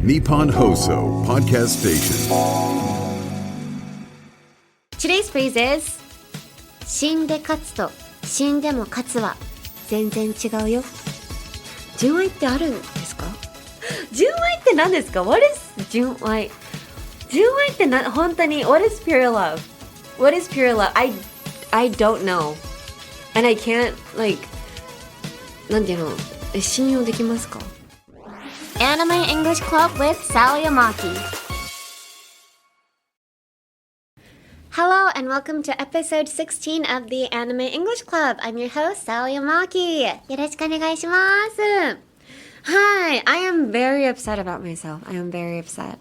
Nippon Hoso Podcast Station. Today's phrase is 死んで勝つと死んでも勝つは全然違うよ。純愛ってあるんですか？純愛って何ですか？ What is 純愛？純愛って本当に What is pure love? What is pure love? I don't know. And I can't like なんていうの？信用できますか？ Anime English Club with Sal Yamaki. Hello and welcome to episode 16 of the Anime English Club. I'm your host, Sal Yamaki. よろしくお願いします。Hi, I am very upset about myself. I am very upset.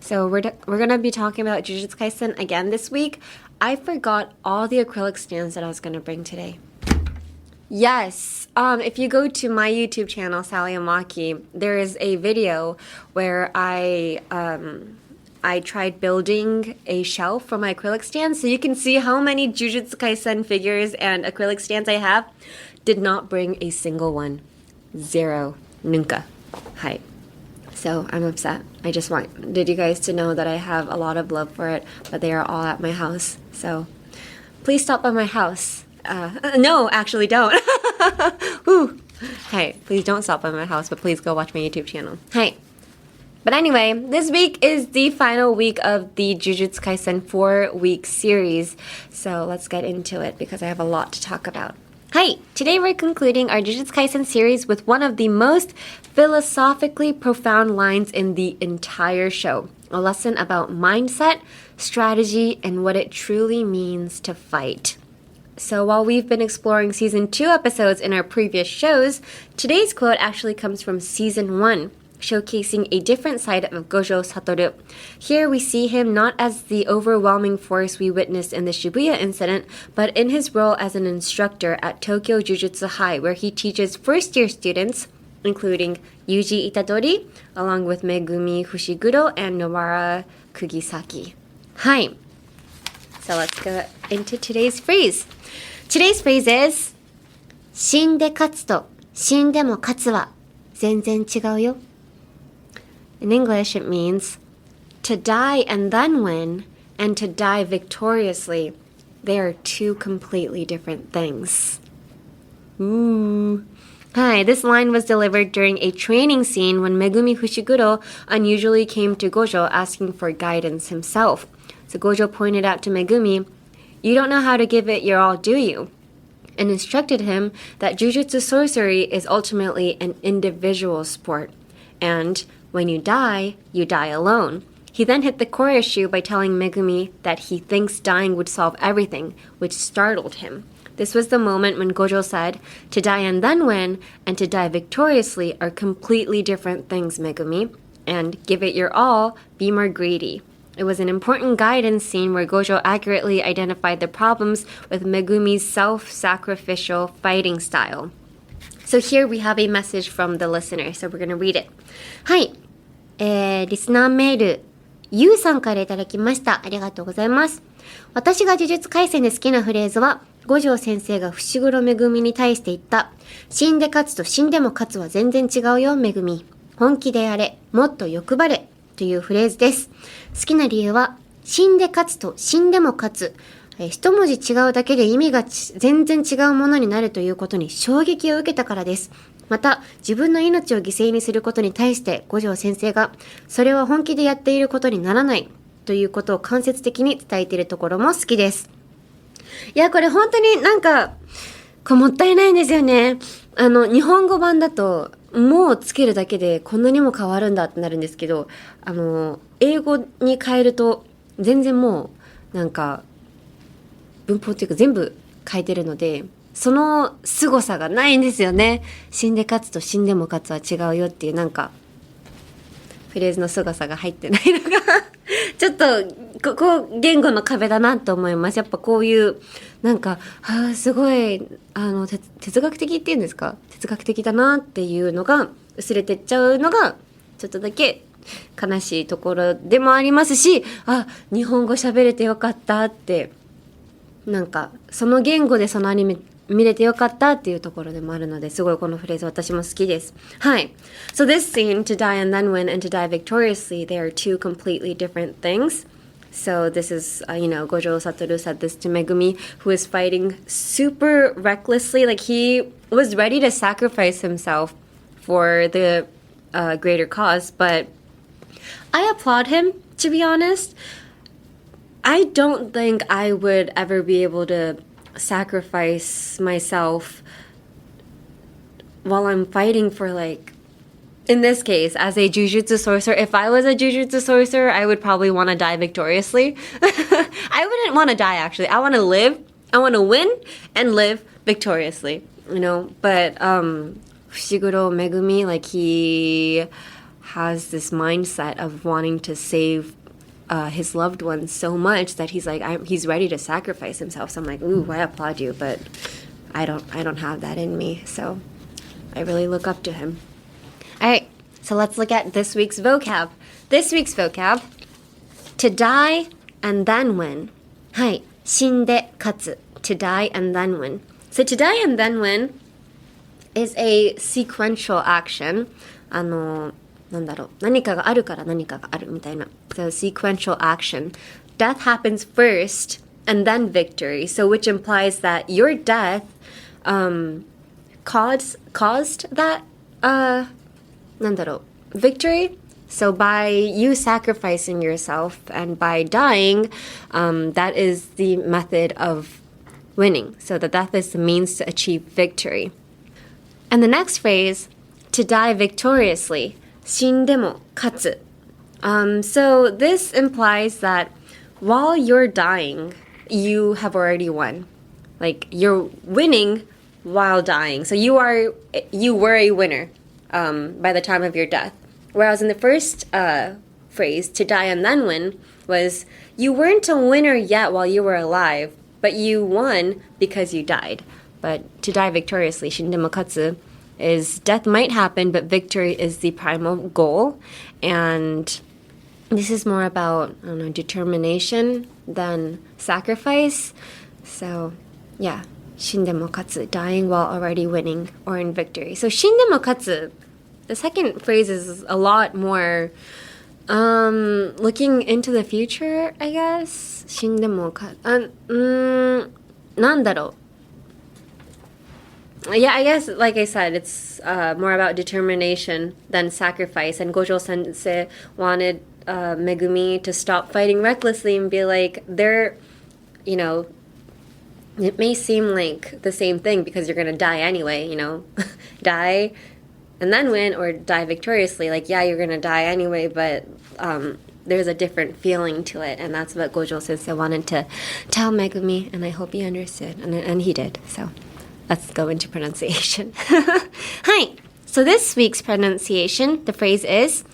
So we're gonna be talking about Jujutsu Kaisen again this week. I forgot all the acrylic stands that I was gonna bring today. Yes, if you go to my YouTube channel, Sally Amaki, there is a video where I tried building a shelf for my acrylic stands, so you can see how many Jujutsu Kaisen figures and acrylic stands I have. Did not bring a single one. Zero. Nunca. Hi. So I'm upset. I just wanted you guys to know that I have a lot of love for it, but they are all at my house. So please stop by my house. No, actually don't. Hey, please don't stop by my house, but please go watch my YouTube channel. Hey. But anyway, this week is the final week of the Jujutsu Kaisen 4-week series. So let's get into it because I have a lot to talk about. Hi, today we're concluding our Jujutsu Kaisen series with one of the most philosophically profound lines in the entire show. A lesson about mindset, strategy, and what it truly means to fight. So while we've been exploring Season 2 episodes in our previous shows, today's quote actually comes from Season 1, showcasing a different side of Gojo Satoru. Here we see him not as the overwhelming force we witnessed in the Shibuya incident, but in his role as an instructor at Tokyo Jujutsu High, where he teaches first-year students, including Yuji Itadori, along with Megumi Fushiguro and Nobara Kugisaki. Hi. So let's go into today's phrase. Today's phrase is 死んで勝つと死んでも勝つは全然違うよ. In English, it means to die and then win and to die victoriously. They are two completely different things. Ooh. Hi, this line was delivered during a training scene when Megumi Fushiguro unusually came to Gojo asking for guidance himself. So Gojo pointed out to Megumi, "You don't know how to give it your all, do you?" and instructed him that Jujutsu sorcery is ultimately an individual sport. And when you die alone. He then hit the core issue by telling Megumi that he thinks dying would solve everything, which startled him. This was the moment when Gojo said, "To die and then win, and to die victoriously are completely different things, Megumi. And give it your all, be more greedy." It was an important guidance scene where Gojo accurately identified the problems with Megumi's self-sacrificial fighting style. So here we have a message from the listener, so we're going to read it. はい。リスナーメール、ゆうさんからいただきました。ありがとうございます。私が呪術廻戦で好きなフレーズは、五条先生が伏黒めぐみに対して言った、死んで勝つと死んでも勝つは全然違うよ、めぐみ。本気でやれ、もっと欲張れ、というフレーズです。好きな理由は、死んで勝つと死んでも勝つ。一文字違うだけで意味が全然違うものになるということに衝撃を受けたからです。また、自分の命を犠牲にすることに対して五条先生が、それは本気でやっていることにならないということを間接的に伝えているところも好きです。いや、これ本当になんか、もったいないんですよね。日本語版だと、もうつけるだけでこんなにも変わるんだってなるんですけど、英語に変えると、全然もう、なんか、文法っていうか全部変えてるので、その凄さがないんですよね。死んで勝つと死んでも勝つは違うよっていうなんかフレーズの凄さが入ってないのがちょっとこう言語の壁だなと思います。やっぱこういうなんかすごい哲学的っていうんですか、哲学的だなっていうのが薄れてっちゃうのがちょっとだけ悲しいところでもありますし、日本語喋れてよかったってなんかその言語でそのアニメ見れてよかったっていうところでもあるので、すごいこのフレーズ私も好きです。はい。So this scene, to die and then win and to die victoriously, they are two completely different things. So this is, Gojo Satoru said this to Megumi, who is fighting super recklessly. Like he was ready to sacrifice himself for the greater cause, but I applaud him, to be honest. I don't think I would ever be able to sacrifice myself while I'm fighting for, like, in this case, as a Jujutsu sorcerer. If I was a Jujutsu sorcerer, I would probably want to die victoriously. I wouldn't want to die, actually. I want to live. I want to win and live victoriously, But Fushiguro Megumi, like, he has this mindset of wanting to save his loved ones so much that he's like, he's ready to sacrifice himself. So I'm like, ooh, I applaud you, but I don't have that in me. So I really look up to him. All right, so let's look at this week's vocab. This week's vocab, to die and then win. はい、死んで勝つ to die and then win. So to die and then win is a sequential action. 何かがあるから何かがあるみたいな。So sequential action. Death happens first and then victory. So which implies that your death caused that victory. So by you sacrificing yourself and by dying, that is the method of winning. So the death is the means to achieve victory. And the next phrase, to die victoriously. 死んでも勝つ. So this implies that while you're dying, you have already won. Like you're winning while dying. So you were a winner by the time of your death. Whereas in the first phrase, to die and then win, was you weren't a winner yet while you were alive, but you won because you died. But to die victoriously, 死んでも勝つ, is death might happen, but victory is the primal goal. And this is more about, determination than sacrifice. So, yeah, 死んでも勝つ, dying while already winning or in victory. So, 死んでも勝つ, the second phrase is a lot more looking into the future, I guess. 死んでも勝つ, なんだろう. Yeah, I guess, like I said, it's more about determination than sacrifice. And Gojo Sensei wanted Megumi to stop fighting recklessly and be like, it may seem like the same thing because you're going to die anyway, die and then win or die victoriously. Like, yeah, you're going to die anyway, but there's a different feeling to it. And that's what Gojo Sensei wanted to tell Megumi, and I hope he understood. And he did, so... Let's go into pronunciation. Hi. So this week's pronunciation, the phrase is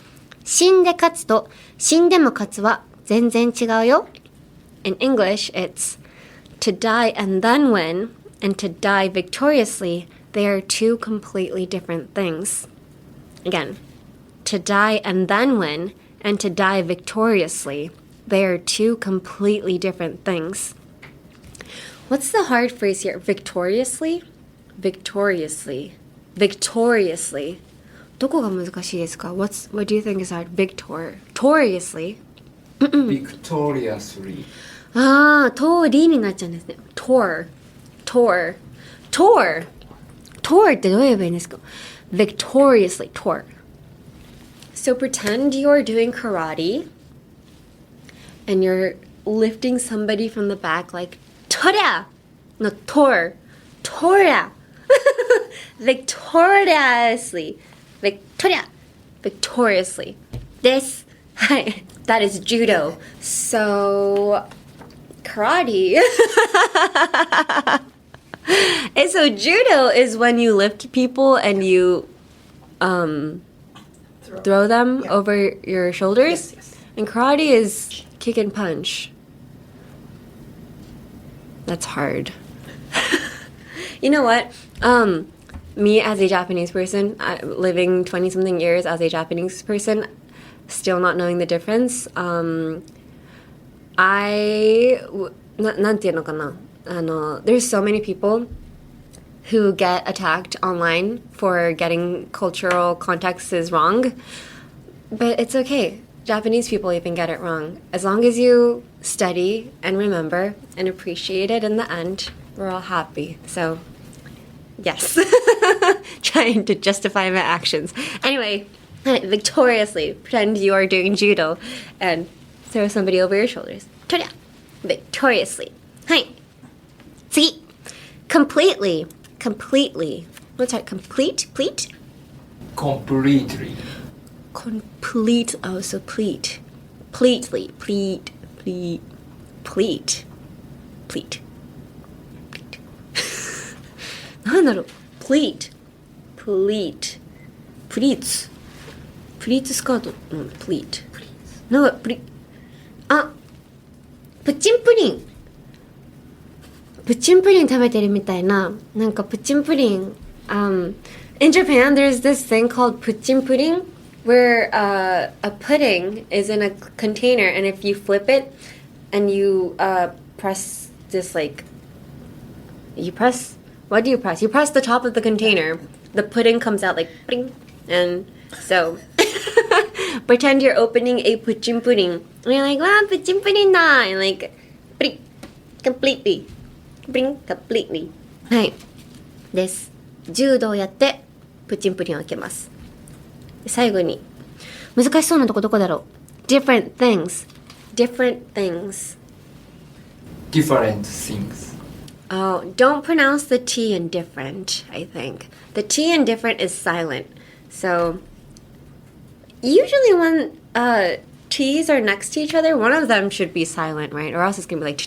死んで勝つと死んでも勝つは全然違うよ. In English, it's to die and then win and to die victoriously. They are two completely different things. Again, to die and then win and to die victoriously. They are two completely different things. What's the hard phrase here? Victoriously? Victoriously. Victoriously. どこが難しいですか? What do you think is hard? Victoriously. Victoriously. 通りになっちゃうんですね. Tourってどう言えばいいんですか? Victoriously. Tour. So pretend you're doing karate and you're lifting somebody from the back like Tora! No, Tora. Victoriously. Victoriously. This, that is judo. So, karate. And so judo is when you lift people and you throw them over your shoulders. Yes. And karate is kick and punch. That's hard. You know what? Me as a Japanese person, living 20-something years as a Japanese person, still not knowing the difference, なんていうのかな? There's so many people who get attacked online for getting cultural contexts wrong. But it's okay. Japanese people even get it wrong. As long as you study and remember and appreciate it in the end, we're all happy. So, yes. Trying to justify my actions. Anyway, victoriously pretend you are doing judo and throw somebody over your shoulders. Victoriously. はい。次。Completely. What's that? Complete? Completely. Complete. Oh, so pleat. Pleatly. Pleat.なんだろう pleat プリーツスカートのpleat なんかプッチンプリン食べてるみたいななんかプッチンプリンin Japan there's this thing called プッチンプリン where a pudding is in a container and if you flip it and you press this like what do you press? You press the top of the container. The pudding comes out like bring, and so pretend you're opening a pudding and you're like, wow, pudding da, and like bring completely. はいです。柔道をやってプッチンプリンを開けます。最後に難しそうなとこどこだろう different things. Oh, don't pronounce the T in different, I think. The T in different is silent. So, usually when T's are next to each other, one of them should be silent, right? Or else it's going to be like...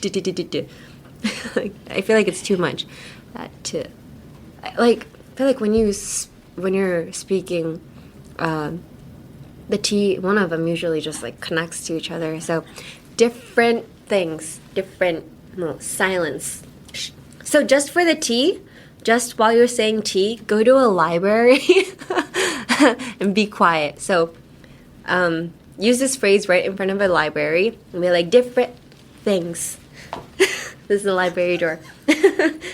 I feel like it's too much. I feel like when you're speaking, the T, one of them usually just like connects to each other. So, different things, silence. So just for the T, just while you're saying T, go to a library and be quiet. So use this phrase right in front of a library and be like, different things. This is the library door.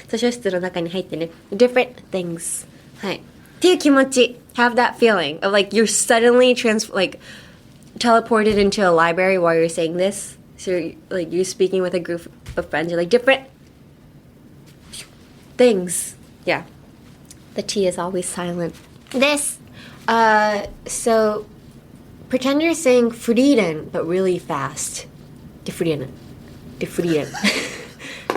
図書室の中に入ってね。different things. はい。っていう気持ち。have that feeling of like you're suddenly teleported into a library while you're saying this. So you're speaking with a group of friends. You're like, different things. Yeah. The T is always silent. This. So pretend you're saying freedom, but really fast. で、フリーレン。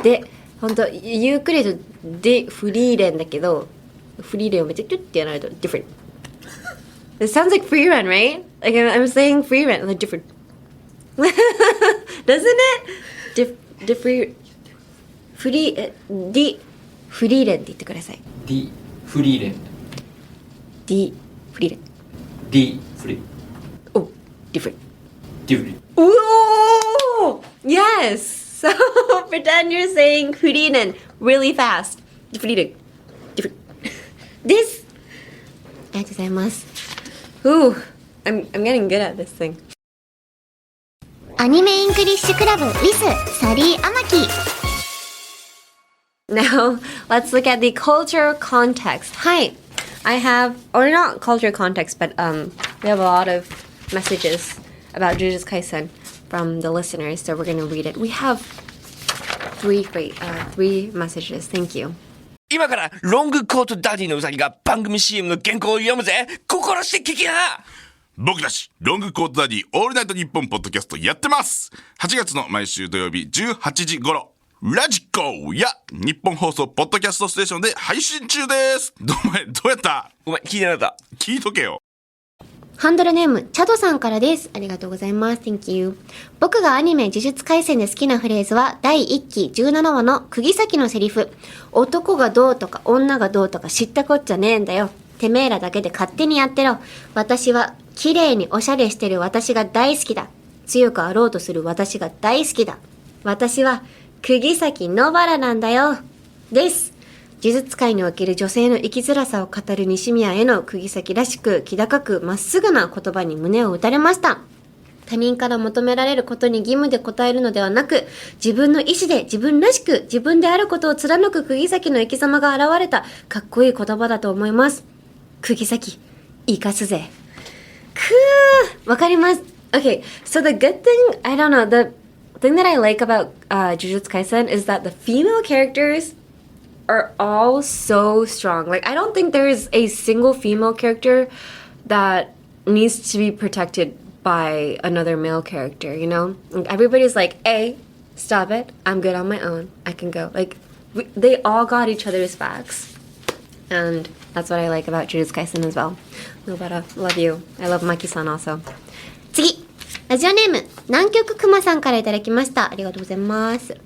で、ほんと、ゆっくりと、で、フリーレンだけど、フリーレンをめっちゃトゥッてやらないと、different. It sounds like free run, right? Like I'm saying free run, like different. Doesn't it? フリーレンって言ってください。フリーレン。Oh, different. Ooh! Yes! So pretend you're saying フリーレン really fast. フリーレン。different. です。ありがとうございます。Ooh, I'm getting good at this thing. アニメイングリッシュクラブ with サリー・アマキ。Now, let's look at the cultural context. Hi, I have, or not cultural context, but we have a lot of messages about Jujutsu Kaisen from the listeners, so we're going to read it. We have three messages. Thank you. 今からロングコートダディのうさぎが番組 CM の原稿を読むぜ。心して聞きな。僕たちロングコートダディオールナイトニッポンポッドキャストやってます。8月の毎週土曜日18時頃ラジコや日本放送ポッドキャストステーションで配信中です。どうやった？ごめん、聞いてなかった。聞いとけよ。ハンドルネーム、チャドさんからです。ありがとうございます。Thank you. 僕がアニメ呪術廻戦で好きなフレーズは第1期17話の釘崎のセリフ。男がどうとか女がどうとか知ったこっちゃねえんだよ。てめえらだけで勝手にやってろ。私は綺麗におしゃれしてる私が大好きだ。強くあろうとする私が大好きだ。私は釘崎野原なんだよ。です。呪術界における女性の生きづらさを語る西宮への釘崎らしく気高くまっすぐな言葉に胸を打たれました。他人から求められることに義務で応えるのではなく、自分の意思で自分らしく自分であることを貫く釘崎の生き様が現れたかっこいい言葉だと思います。釘崎、生かすぜ。わかります。Okay, so the good thing, I don't know, the thing that I like about Jujutsu Kaisen is that the female characters are all so strong. Like, I don't think there's a single female character that needs to be protected by another male character, you know? Like, everybody's like, hey, stop it. I'm good on my own. I can go. Like, they all got each other's backs. And that's what I like about Jujutsu Kaisen as well. Nobara, love you. I love Maki-san also. 次、ラジオネーム南極くまさんからいただきました。ありがとうございます。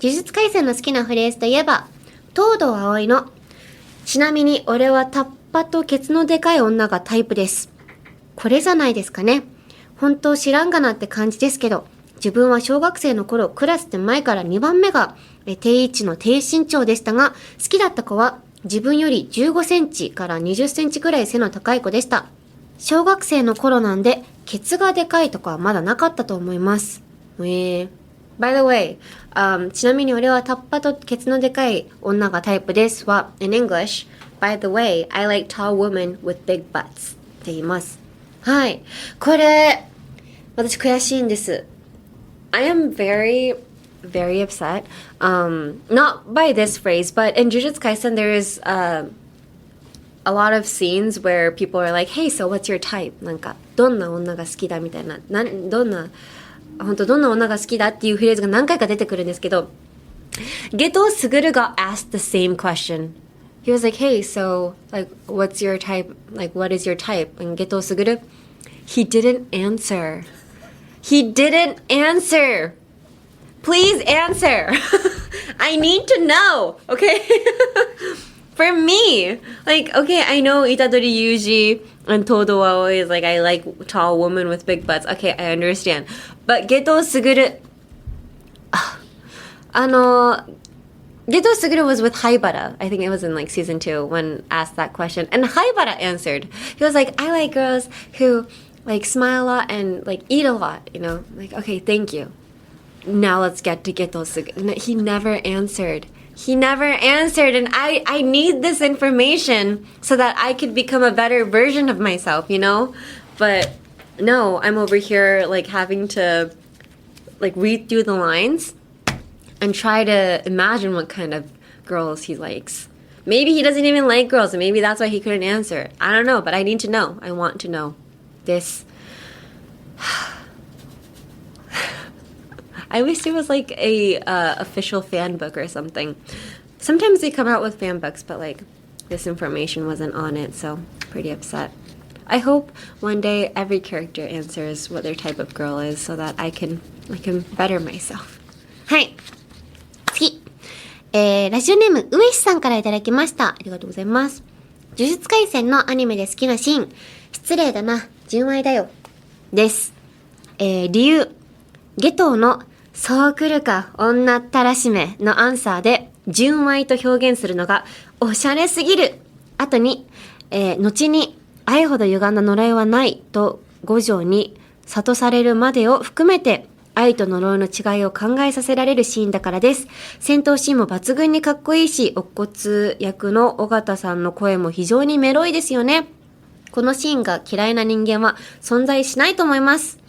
呪術廻戦の好きなフレーズといえば、東堂葵のちなみに俺はタッパとケツのでかい女がタイプです。これじゃないですかね。本当知らんがなって感じですけど、自分は小学生の頃クラスで前から2番目が定位置の低身長でしたが、好きだった子は自分より15センチから20センチくらい背の高い子でした。小学生の頃なんで、ケツがでかいとかはまだなかったと思います。By the way, ちなみに俺はタッパとケツのでかい女がタイプですは、in English, by the way, I like tall women with big butts って言います。はい。これ、私悔しいんです。I am very upset. Not by this phrase, but in Jujutsu Kaisen there is a lot of scenes where people are like, hey, so what's your type? なんか、どんな女が好きだみたいな。どんな女が好きだっていうフレーズが何回か出てくるんですけど、Geto Suguru got asked the same question. He was like, hey, so, like, what's your type? Like, what is your type? And Geto Suguru, he didn't answer. He didn't answer. Please answer. I need to know, okay? For me, like, okay, I know Itadori Yuji and Todo Aoi is like, I like tall women with big butts. Okay, I understand. But Geto Suguru, Geto Suguru was with Haibara. I think it was in like season 2 when asked that question. And Haibara answered. He was like, I like girls who like smile a lot and like eat a lot, you know? Like, okay, thank you. Now let's get to Geto Suguru. He never answered. He never answered, and I need this information so that I could become a better version of myself, you know? But no, I'm over here like having to like read through the lines and try to imagine what kind of girls he likes. Maybe he doesn't even like girls, and maybe that's why he couldn't answer. I don't know, but I need to know. I want to know this. I wish there was like a official fan book or something. Sometimes they come out with fan books, but like this information wasn't on it, so pretty upset. I hope one day every character answers what their type of girl is so that I can better myself. はい。次。ラジオネーム、うえしさんからいただきました。ありがとうございます。呪術廻戦のアニメで好きなシーン、失礼だな、純愛だよ。です。理由、ゲトウのそう来るか女ったらしめのアンサーで純愛と表現するのがおしゃれすぎる。後に、後に愛ほど歪んだ呪いはないと五条に諭されるまでを含めて愛と呪いの違いを考えさせられるシーンだからです。戦闘シーンも抜群にかっこいいし、乙骨役の尾形さんの声も非常にメロいですよね。このシーンが嫌いな人間は存在しないと思います。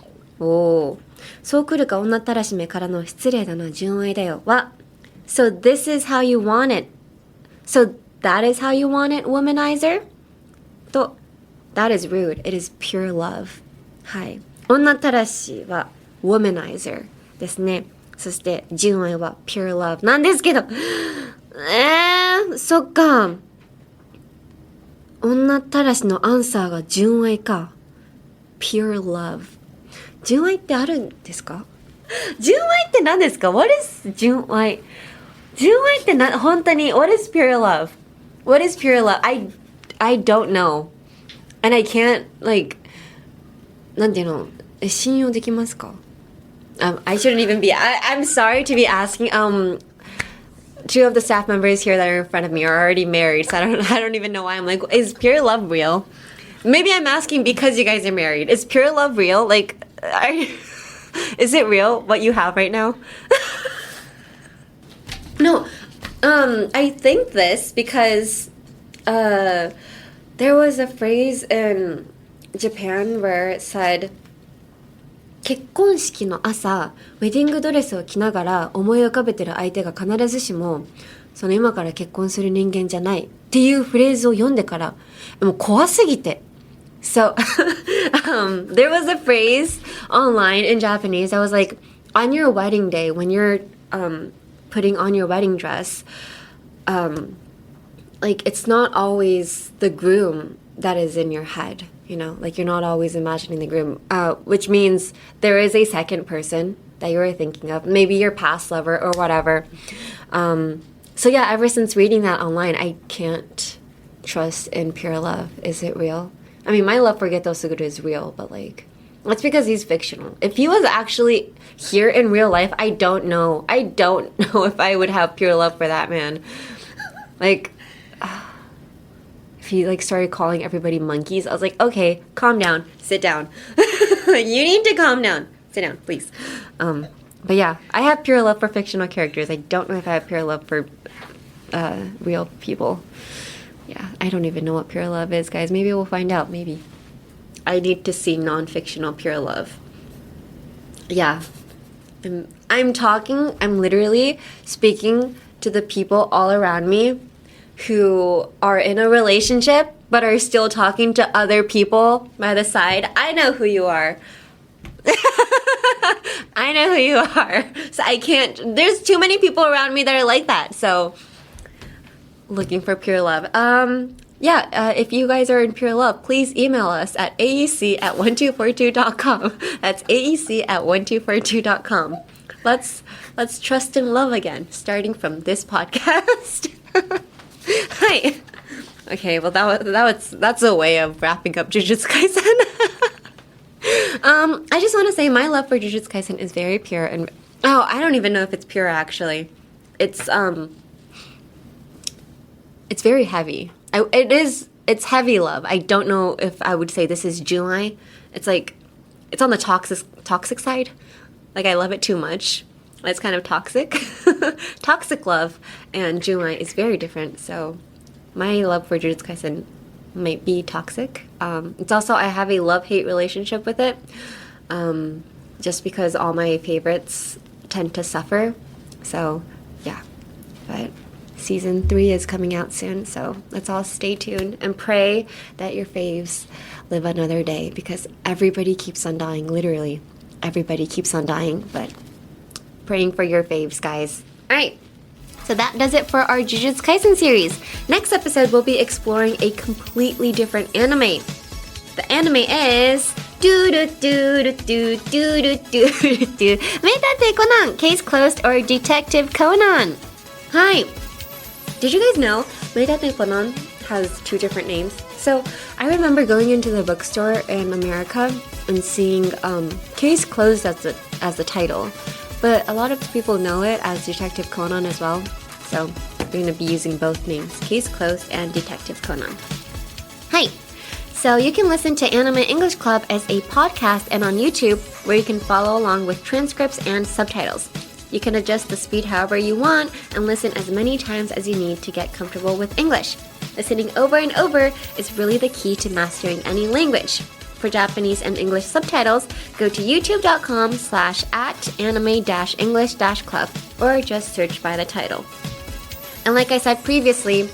おー。そう来るか女ったらしめからの失礼だな純愛だよは So this is how you want it. So that is how you want it, womanizer? と That is rude. It is pure love. はい。女ったらしは womanizer ですね。そして純愛は pure love なんですけどそっか。女ったらしのアンサーが純愛か。pure love。純愛ってあるんですか？純愛って何ですか？ What is 純愛？純愛って本当に What is pure love? What is pure love? I don't know. And I can't like なんていうの？信用できますか？ I shouldn't even be I'm sorry to be asking two of the staff members here that are in front of me are already married, so I don't even know why I'm like, is pure love real? Maybe I'm asking because you guys are married. Is pure love real? Like Is it real what you have right now? No, I think this because there was a phrase in Japan where it said 結婚式の朝ウェディングドレスを着ながら思い浮かべてる相手が必ずしもその今から結婚する人間じゃないっていうフレーズを読んでからもう怖すぎて So there was a phrase online in Japanese that was like on your wedding day when you're putting on your wedding dress like it's not always the groom that is in your head, you know, like you're not always imagining the groom, which means there is a second person that you were thinking of, maybe your past lover or whatever. So yeah, ever since reading that online, I can't trust in pure love. Is it real? I mean, my love for Geto Suguru is real, but like, that's because he's fictional. If he was actually here in real life, I don't know if I would have pure love for that man. Like, if he like started calling everybody monkeys, I was like, okay, calm down, sit down. You need to calm down, sit down, please. But yeah, I have pure love for fictional characters. I don't know if I have pure love for real people. Yeah, I don't even know what pure love is, guys. Maybe we'll find out, maybe. I need to see non-fictional pure love. Yeah. I'm literally speaking to the people all around me who are in a relationship but are still talking to other people by the side. I know who you are. I know who you are. So I can't, there's too many people around me that are like that. So looking for pure love. If you guys are in pure love, please email us at aec@1242.com. That's aec@1242.com. Let's trust in love again, starting from this podcast. Hi. Okay, well that's a way of wrapping up Jujutsu Kaisen. I just want to say my love for Jujutsu Kaisen is very pure, and I don't even know if it's pure actually. It's very heavy. It's heavy love. I don't know if I would say this is Junai. It's like it's on the toxic side. Like I love it too much. It's kind of toxic. Toxic love and Junai is very different. So my love for Jujutsu Kaisen might be toxic. It's also I have a love-hate relationship with it. Just because all my favorites tend to suffer. So yeah. But Season 3 is coming out soon, so let's all stay tuned and pray that your faves live another day because everybody keeps on dying, literally. Everybody keeps on dying, but praying for your faves, guys. Alright, so that does it for our Jujutsu Kaisen series. Next episode, we'll be exploring a completely different anime. The anime is... Meitate Conan, Case Closed or Detective Conan. Hi. Did you guys know Meitate Conan has 2 different names? So I remember going into the bookstore in America and seeing Case Closed as the title, but a lot of people know it as Detective Conan as well. So we're going to be using both names, Case Closed and Detective Conan. Hi. So you can listen to Anime English Club as a podcast and on YouTube, where you can follow along with transcripts and subtitles. You can adjust the speed however you want and listen as many times as you need to get comfortable with English. Listening over and over is really the key to mastering any language. For Japanese and English subtitles, go to youtube.com/@anime-english-club or just search by the title. And like I said previously,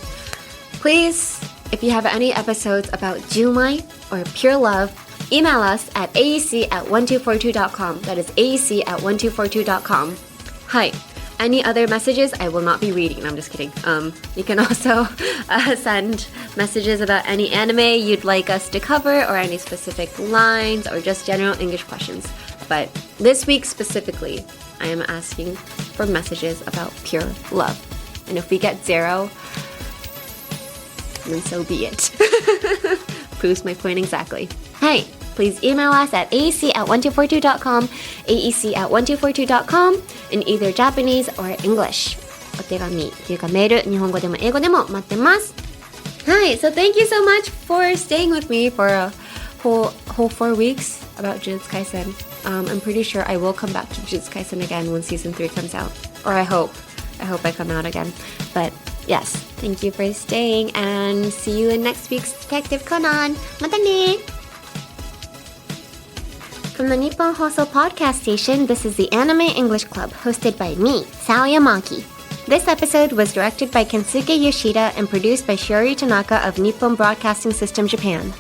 please, if you have any episodes about Junai or pure love, email us at aec@1242.com. That is aec@1242.com. Hi. Any other messages I will not be reading. No, I'm just kidding. You can also send messages about any anime you'd like us to cover or any specific lines or just general English questions. But this week specifically, I am asking for messages about pure love. And if we get 0, then so be it. Proves my point exactly. Hi. Please email us at aec@1242.com, aec@1242.com in either Japanese or English. お手紙というかメール、日本語でも英語でも待ってます。Hi, so thank you so much for staying with me for a whole 4 weeks about Jujutsu Kaisen. I'm pretty sure I will come back to Jujutsu Kaisen again when season 3 comes out. Or I hope I come out again. But yes, thank you for staying and see you in next week's Detective Conan. またね。From the Nippon Hoso Podcast Station, this is the Anime English Club, hosted by me, Sao Yamaki. This episode was directed by Kensuke Yoshida and produced by Shiori Tanaka of Nippon Broadcasting System Japan.